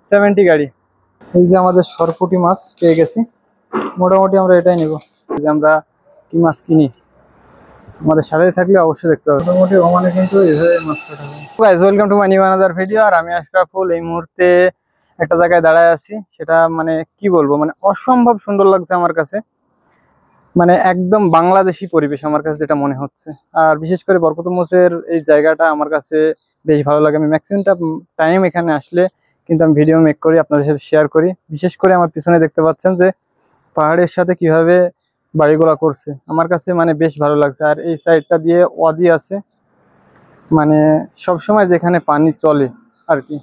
70 গাড়ি। এই যে আমাদের সরপুঁটি মাছ পেয়ে গেছি, মোটামুটি আমরা এটাই নেব। যে আমরা কি মাছ কিনি আমাদের সাথে থাকলে অবশ্যই দেখতে হবে। মোটামুটি ওমানে কিন্তু এইভাবে মাছ কাটা হয়। Guys, welcome to my new another video. আর আমি আশরাফুল এই মুহূর্তে একটা জায়গায় দাঁড়ায় আছি। সেটা মানে কি বলবো, মানে অসম্ভব সুন্দর লাগছে আমার কাছে। মানে একদম বাংলাদেশি পরিবেশ আমার কাছে যেটা মনে হচ্ছে। আর বিশেষ করে বরকতুল মোচের এই জায়গাটা আমার কাছে বেশ ভালো লাগে। আমি ম্যাক্সিমামটা টাইম এখানে আসলে কিন্তু আমি ভিডিও মেক করি, আপনাদের সাথে শেয়ার করি। বিশেষ করে আমার পিছনে দেখতে পাচ্ছেন যে পাহাড়ের সাথে কিভাবে বাড়িগুলা করছে, আমার কাছে মানে বেশ ভালো লাগছে। আর এই সাইডটা দিয়ে ওয়াদি আছে, মানে সবসময় যেখানে পানি চলে আর কি,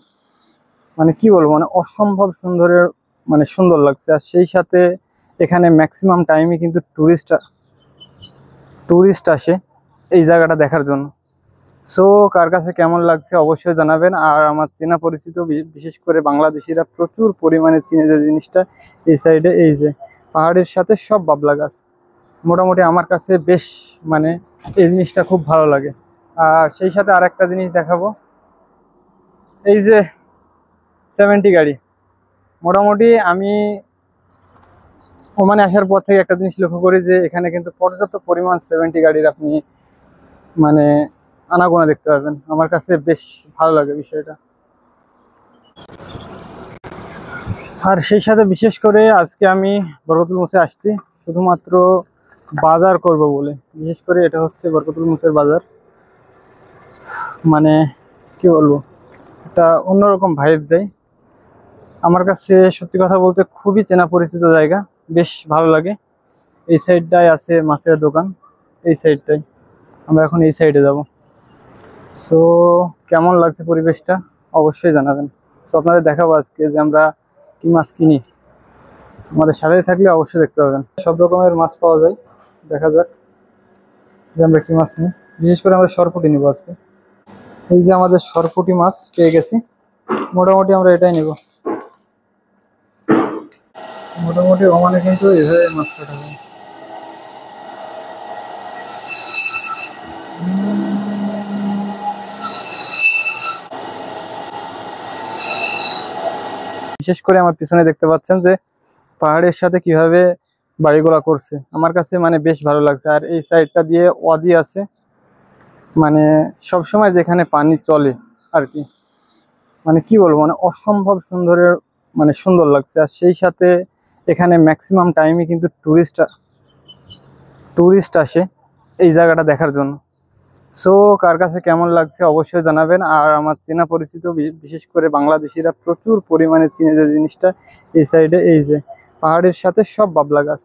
মানে কি বলবো, মানে অসম্ভব সুন্দরের মানে সুন্দর লাগছে। আর সেই সাথে এখানে ম্যাক্সিমাম টাইমই কিন্তু টুরিস্ট আসে এই জায়গাটা দেখার জন্য। সো কার কাছে কেমন লাগছে অবশ্যই জানাবেন। আর আমার চেনা পরিচিত বিশেষ করে বাংলাদেশিরা প্রচুর পরিমাণে চিনে যে জিনিসটা, এই সাইডে এই যে পাহাড়ের সাথে সব বাবলা গাছ, মোটামুটি আমার কাছে বেশ মানে এই জিনিসটা খুব ভালো লাগে। আর সেই সাথে আর একটা জিনিস দেখাবো, এই যে 70 গাড়ি। মোটামুটি আমি ওমানে আসার পর থেকে একটা জিনিস লক্ষ্য করি যে এখানে কিন্তু পর্যাপ্ত পরিমাণ 70 গাড়ির আপনি মানে আনাগোনা দেখতে পাবেন। আমার কাছে বেশ ভালো লাগে বিষয়টা। আর সেই সাথে বিশেষ করে আজকে আমি বরকতুল মোচে আসছি শুধুমাত্র বাজার করব বলে। বিশেষ করে এটা হচ্ছে বরকতুল মোচের বাজার, মানে কি বলবো, একটা অন্যরকম ভাইব দেয় আমার কাছে। সত্যি কথা বলতে খুবই চেনা পরিচিত জায়গা, বেশ ভালো লাগে। এই সাইডটায় আছে মাছের দোকান, এই সাইডটাই আমরা এখন এই সাইডে যাব। সো কেমন লাগছে পরিবেশটা অবশ্যই জানাবেন। সো আপনাদের দেখাবো আজকে যে আমরা কি মাছ কিনি, আমাদের সাথে থাকলে অবশ্যই দেখতে পাবেন। সব রকমের মাছ পাওয়া যায়, দেখা যাক যে আমরা কি মাছ নিই। বিশেষ করে আমরা সরপুঁটি নিব আজকে। এই যে আমাদের সরপুঁটি মাছ পেয়ে গেছি, মোটামুটি আমরা এটাই নেব। মোটামুটি ওমানে কিন্তু এভাবে মাছ কাটা হয়। বিশেষ করে আমার পিছনে দেখতে পাচ্ছেন যে পাহাড়ের সাথে কিভাবে বাড়িগুলা করছে, আমার কাছে মানে বেশ ভালো লাগছে। আর এই সাইডটা দিয়ে ওয়াদি আছে, মানে সবসময় যেখানে পানি চলে আর কি, মানে কি বলবো, মানে অসম্ভব সুন্দরের মানে সুন্দর লাগছে। আর সেই সাথে এখানে ম্যাক্সিমাম টাইমই কিন্তু টুরিস্ট আসে এই জায়গাটা দেখার জন্য। সো কার কাছে কেমন লাগছে অবশ্যই জানাবেন। আর আমার চেনা পরিচিত বিশেষ করে বাংলাদেশিরা প্রচুর পরিমাণে চিনে যে জিনিসটা, এই সাইডে এই যে পাহাড়ের সাথে সব বাবলা গাছ।